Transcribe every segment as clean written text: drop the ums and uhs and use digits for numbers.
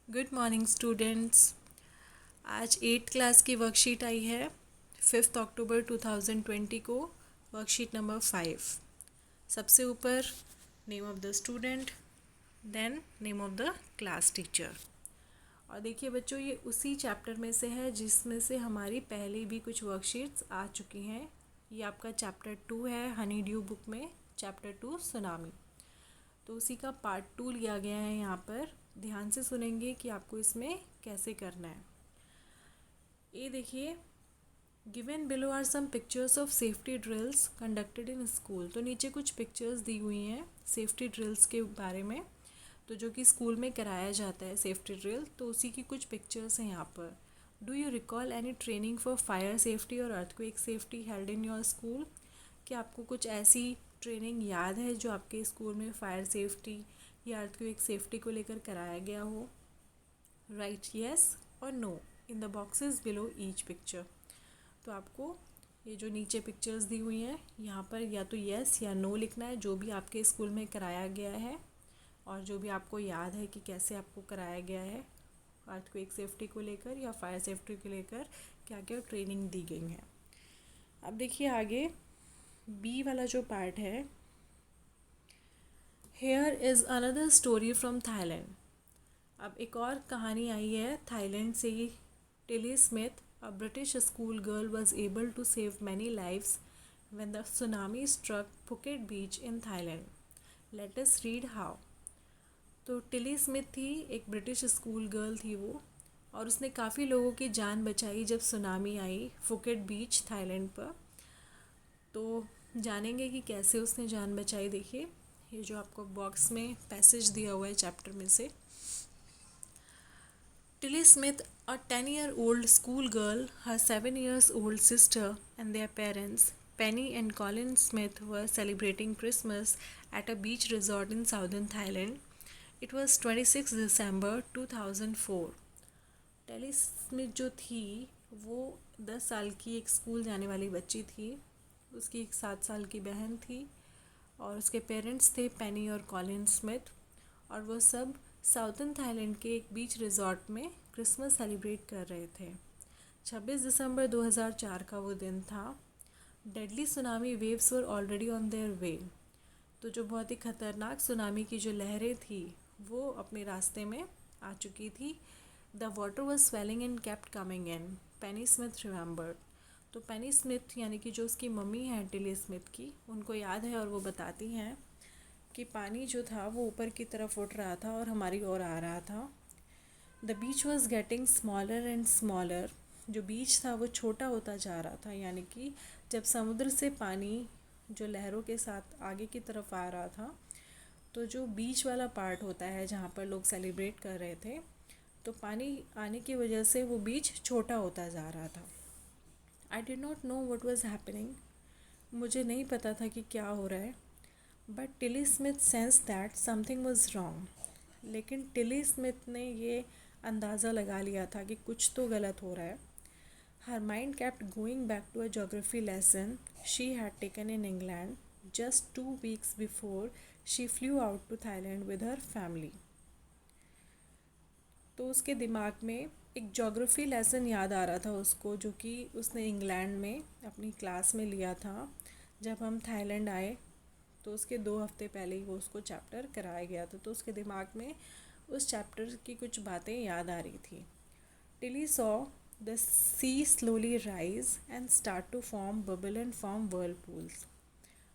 Good morning students. आज 8th class की worksheet आई है 5 अक्टूबर 2020 को। Worksheet number 5। सबसे ऊपर name of the student, then name of the class teacher. और देखिए बच्चों, ये उसी चैप्टर में से है जिसमें से हमारी पहले भी कुछ वर्कशीट्स आ चुकी हैं। ये आपका चैप्टर 2 है हनी ड्यू बुक में, चैप्टर 2 सुनामी। तो उसी का पार्ट 2 लिया गया है यहाँ पर। ध्यान से सुनेंगे कि आपको इसमें कैसे करना है। ये देखिए, given below are some pictures of safety drills conducted in school. तो नीचे कुछ पिक्चर्स दी हुई हैं सेफ्टी ड्रिल्स के बारे में, तो जो कि स्कूल में कराया जाता है सेफ्टी ड्रिल, तो उसी की कुछ पिक्चर्स हैं यहाँ पर। Do you recall any training for fire safety और earthquake safety held in your school? क्या आपको कुछ ऐसी ट्रेनिंग याद है जो आपके स्कूल में फायर सेफ्टी या अर्थक्वेक सेफ्टी को लेकर कराया गया हो? राइट येस और no in the boxes below each picture. तो आपको ये जो नीचे पिक्चर्स दी हुई हैं यहाँ पर या तो येस या नो लिखना है, जो भी आपके स्कूल में कराया गया है और जो भी आपको याद है कि कैसे आपको कराया गया है अर्थक्वेक सेफ्टी को लेकर या फायर सेफ्टी को लेकर क्या क्या ट्रेनिंग दी गई है। अब देखिए आगे बी वाला जो पार्ट है, here is another story from Thailand. अब एक और कहानी आई है थाईलैंड से ही। Tilly Smith, a British school girl, was able to save many lives when the tsunami struck Phuket beach in Thailand. Let us read how. तो Tilly Smith थी, एक ब्रिटिश स्कूल गर्ल थी वो, और उसने काफ़ी लोगों की जान बचाई जब सुनामी आई फुकेट बीच थाईलैंड पर। तो जानेंगे कि कैसे उसने जान बचाई। देखिए ये जो आपको बॉक्स में पैसेज दिया हुआ है चैप्टर में से। Tilly Smith, a 10-year-old schoolgirl, her 7-year-old sister, and their parents, Penny and Colin Smith, were celebrating Christmas at a beach resort in southern Thailand. It was 26 December 2004. Tele Smith जो थी वो 10 साल की एक school जाने वाली बच्ची थी। उसकी एक 7 साल की बहन थी और उसके पेरेंट्स थे पेनी और कॉलिन स्मिथ, और वो सब साउथर्न थाईलैंड के एक बीच रिजॉर्ट में क्रिसमस सेलिब्रेट कर रहे थे। 26 दिसंबर 2004 का वो दिन था। Deadly tsunami waves were already on their way. तो जो बहुत ही ख़तरनाक सुनामी की जो लहरें थी वो अपने रास्ते में आ चुकी थी। The water was swelling and kept coming in, Penney Smith remembered. तो पेनी स्मिथ यानी कि जो उसकी मम्मी है टिली स्मिथ की, उनको याद है और वो बताती हैं कि पानी जो था वो ऊपर की तरफ उठ रहा था और हमारी ओर आ रहा था। The beach was getting smaller and smaller. जो बीच था वो छोटा होता जा रहा था, यानी कि जब समुद्र से पानी जो लहरों के साथ आगे की तरफ आ रहा था, तो जो बीच वाला पार्ट होता है जहाँ पर लोग सेलिब्रेट कर रहे थे, तो पानी आने की वजह से वो बीच छोटा होता जा रहा था। I did not know what was happening. मुझे नहीं पता था कि क्या हो रहा है। But Tilly Smith sense that something was wrong. लेकिन टिली स्मिथ ने ये अंदाज़ा लगा लिया था कि कुछ तो गलत हो रहा है। Her mind kept going back to a geography lesson she had taken in England just 2 weeks before she flew out to Thailand with her family. तो उसके दिमाग में एक जोग्राफ़ी लेसन याद आ रहा था उसको, जो कि उसने इंग्लैंड में अपनी क्लास में लिया था जब हम थाईलैंड आए। तो उसके 2 हफ्ते पहले ही वो उसको चैप्टर कराया गया था। तो उसके दिमाग में उस चैप्टर की कुछ बातें याद आ रही थी। Tilly saw the sea slowly rise and start to form bubble and form whirlpools.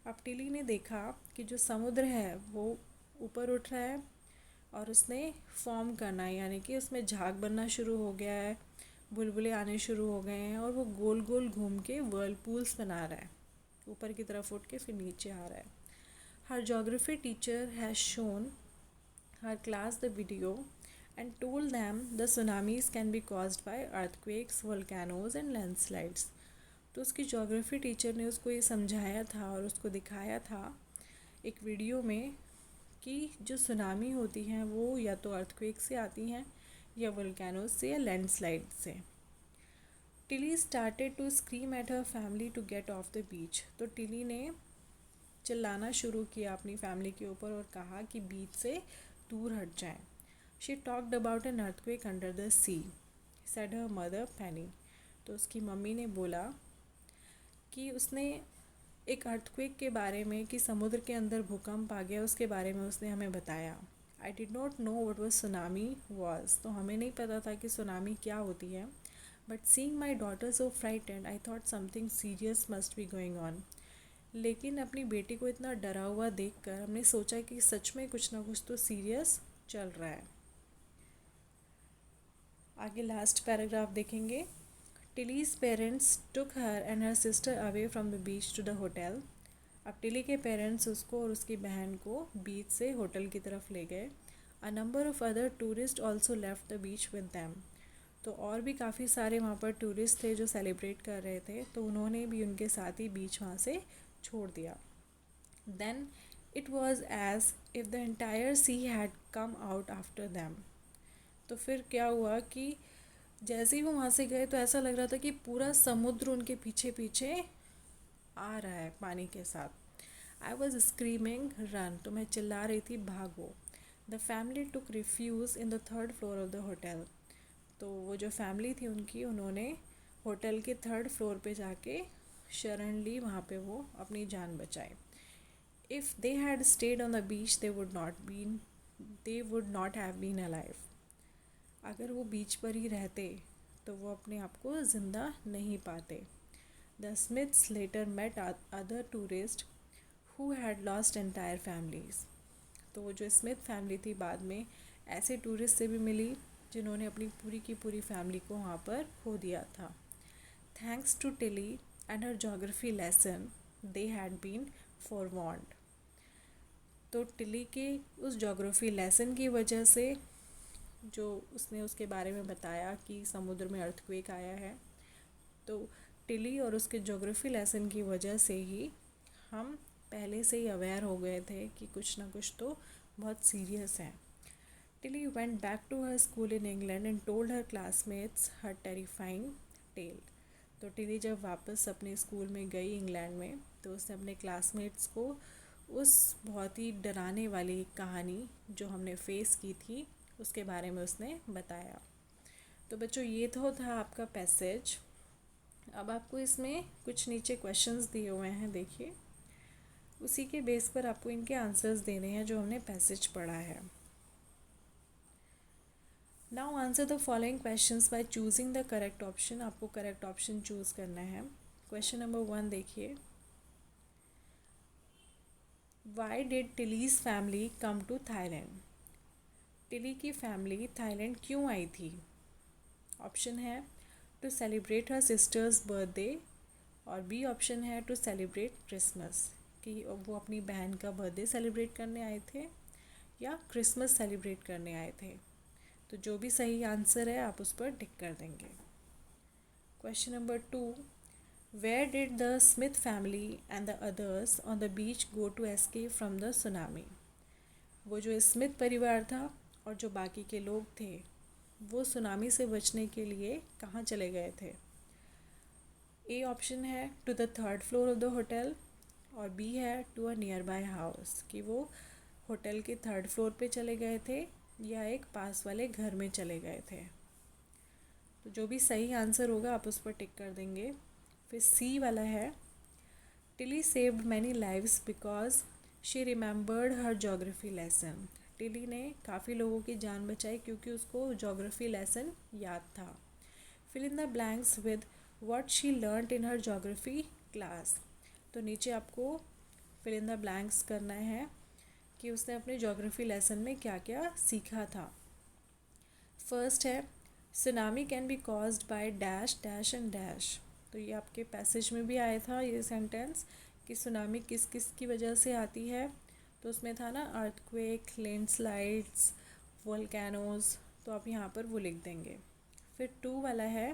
अब टिली ने देखा कि जो समुद्र है वो ऊपर उठ रहा है और उसने फॉर्म करना है, यानी कि उसमें झाग बनना शुरू हो गया है, बुलबुले आने शुरू हो गए हैं और वो गोल गोल घूम के वर्लपूल्स बना रहा है, ऊपर की तरफ उठ के फिर नीचे आ रहा है। Her geography teacher has shown her class the video and told them the tsunamis can be caused by earthquakes, volcanoes and landslides. तो उसकी जोग्राफ़ी टीचर ने उसको ये समझाया था और उसको दिखाया था एक वीडियो में कि जो सुनामी होती हैं वो या तो अर्थक्वेक से आती हैं या वोल्केनोज से या लैंडस्लाइड से। Tilly started to scream at her family to get off the beach. तो टिली ने चिल्लाना शुरू किया अपनी फैमिली के ऊपर और कहा कि बीच से दूर हट जाएं। She talked about an earthquake under the sea, said her mother Penny. तो उसकी मम्मी ने बोला कि उसने एक अर्थक्वेक के बारे में, कि समुद्र के अंदर भूकंप आ गया, उसके बारे में उसने हमें बताया। I did not know what was tsunami was, तो हमें नहीं पता था कि सुनामी क्या होती है। But seeing my daughter so frightened I thought something serious must be going on. लेकिन अपनी बेटी को इतना डरा हुआ देखकर हमने सोचा कि सच में कुछ ना कुछ तो सीरियस चल रहा है। आगे लास्ट पैराग्राफ देखेंगे। Tilly's parents took her and her sister away from the beach to the hotel. अब टिली के पेरेंट्स उसको और उसकी बहन को बीच से होटल की तरफ ले गए। A number of other tourist also left the beach with them. तो और भी काफ़ी सारे वहाँ पर टूरिस्ट थे जो सेलिब्रेट कर रहे थे, तो उन्होंने भी उनके साथ ही बीच वहाँ से छोड़ दिया। Then it was as if the entire sea had come out after them. तो फिर क्या हुआ कि जैसे ही वो वहाँ से गए तो ऐसा लग रहा था कि पूरा समुद्र उनके पीछे पीछे आ रहा है पानी के साथ। आई वॉज स्क्रीमिंग रन, तो मैं चिल्ला रही थी भागो। The family took refuse in the third floor of the hotel. तो वो जो फैमिली थी उनकी, उन्होंने होटल के थर्ड फ्लोर पे जाके शरण ली, वहाँ पे वो अपनी जान बचाए। If they had stayed on the beach they would not have been alive. अगर वो बीच पर ही रहते तो वो अपने आप को ज़िंदा नहीं पाते। The Smiths later met other tourist who had lost entire families. तो वो जो स्मिथ फैमिली थी बाद में ऐसे टूरिस्ट से भी मिली जिन्होंने अपनी पूरी की पूरी फैमिली को वहाँ पर खो दिया था। Thanks to Tilly and her geography lesson they had been forewarned. तो टिली के उस जोग्राफी लेसन की वजह से, जो उसने उसके बारे में बताया कि समुद्र में अर्थक्वेक आया है, तो टिली और उसके जोग्राफी लेसन की वजह से ही हम पहले से ही अवेयर हो गए थे कि कुछ ना कुछ तो बहुत सीरियस है। Tilly went back to her school in England and told her classmates her terrifying tale. तो टिली जब वापस अपने स्कूल में गई इंग्लैंड में, तो उसने अपने क्लासमेट्स को उस बहुत ही डराने वाली कहानी जो हमने फेस की थी उसके बारे में उसने बताया। तो बच्चों, ये तो था आपका पैसेज। अब आपको इसमें कुछ नीचे क्वेश्चंस दिए हुए हैं, देखिए। उसी के बेस पर आपको इनके आंसर्स देने हैं जो हमने पैसेज पढ़ा है। Now answer the following questions by choosing the correct option. आपको करेक्ट ऑप्शन चूज़ करना है। क्वेश्चन नंबर 1 देखिए। Why did Tilly's family come to Thailand? Tilly की फैमिली थाईलैंड क्यों आई थी? ऑप्शन है to celebrate her sister's birthday, और बी ऑप्शन है टू सेलिब्रेट क्रिसमस, कि वो अपनी बहन का बर्थडे सेलिब्रेट करने आए थे या क्रिसमस सेलिब्रेट करने आए थे। तो जो भी सही आंसर है आप उस पर टिक कर देंगे। Question number 2, where did the Smith family and the others on the beach go to escape from the tsunami? वो जो स्मिथ परिवार था और जो बाकी के लोग थे, वो सुनामी से बचने के लिए कहाँ चले गए थे? ए ऑप्शन है to the third floor of the hotel, और बी है to a nearby house, कि वो होटल के थर्ड फ्लोर पे चले गए थे या एक पास वाले घर में चले गए थे। तो जो भी सही आंसर होगा आप उस पर टिक कर देंगे। फिर सी वाला है, Tilly saved many lives because she remembered her geography lesson. Tilly ने काफ़ी लोगों की जान बचाई क्योंकि उसको जोग्राफी लेसन याद था। Fill in the blanks with what she learned in her geography class. तो नीचे आपको फिल इन द ब्लैंक्स करना है कि उसने अपने जोग्राफी लेसन में क्या क्या सीखा था। फर्स्ट है, tsunami can be caused by dash dash and dash. तो ये आपके पैसेज में भी आया था ये सेंटेंस कि सुनामी किस किस की वजह से आती है। तो उसमें था ना अर्थक्वेक, लैंडस्लाइड्स, वोल्केनोज, तो आप यहाँ पर वो लिख देंगे। फिर 2 वाला है,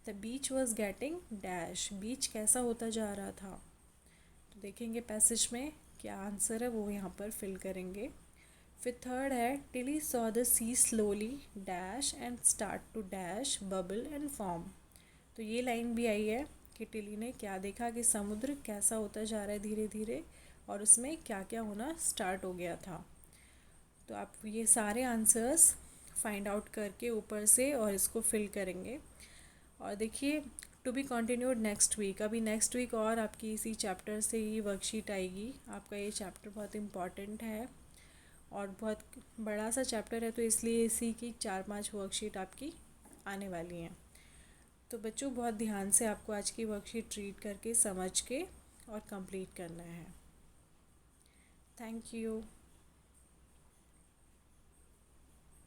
the beach was getting dash, beach कैसा होता जा रहा था। तो देखेंगे पैसेज में क्या आंसर है, वो यहाँ पर फिल करेंगे। फिर 3rd है, Tilly saw the sea slowly dash and start to dash bubble and form. तो ये लाइन भी आई है कि टिली ने क्या देखा कि समुद्र कैसा होता जा रहा है धीरे धीरे, और उसमें क्या क्या होना स्टार्ट हो गया था। तो आप ये सारे आंसर्स फाइंड आउट करके ऊपर से और इसको फिल करेंगे। और देखिए to be continued next week, अभी नेक्स्ट वीक और आपकी इसी चैप्टर से ही वर्कशीट आएगी। आपका ये चैप्टर बहुत इम्पॉर्टेंट है और बहुत बड़ा सा चैप्टर है, तो इसलिए इसी की 4-5 वर्कशीट आपकी आने वाली हैं। तो बच्चों बहुत ध्यान से आपको आज की वर्कशीट रीड करके समझ के और कंप्लीट करना है। Thank you.